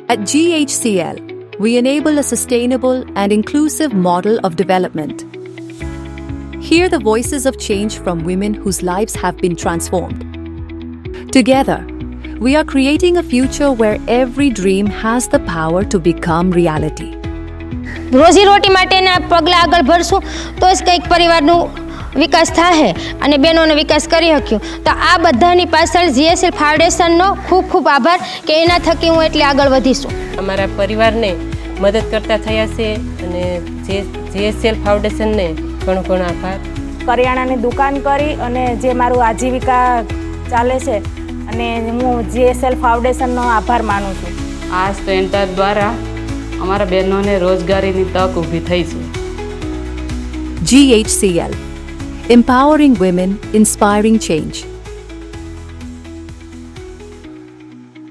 At GHCL, we enable a sustainable and inclusive model of development. Hear the voices of change from women whose lives have been transformed. Together, we are creating a future where every dream has the power to become reality. રોજીરોટી માટેના પગલાં આગળ ભરશું તો જ કંઈક પરિવારનું વિકાસ થાય અને બહેનોનો વિકાસ કરી શક્યું. તો આ બધાની પાછળ જીએસએલ ફાઉન્ડેશનનો ખૂબ ખૂબ આભાર કે એના થકી હું એટલી આગળ વધીશું. અમારા પરિવારને મદદ કરતા થયા છે અને જીએસએલ ફાઉન્ડેશનને ઘણો ઘણો આભાર. કરિયાણાની દુકાન કરી અને જે મારું આજીવિકા ચાલે છે અને હું જીએસએલ ફાઉન્ડેશનનો આભાર માનું છું. આ સેન્ટર દ્વારા અમારા બહેનોને રોજગારીની તક ઊભી થઈ છે. GHCL, empowering women, inspiring change.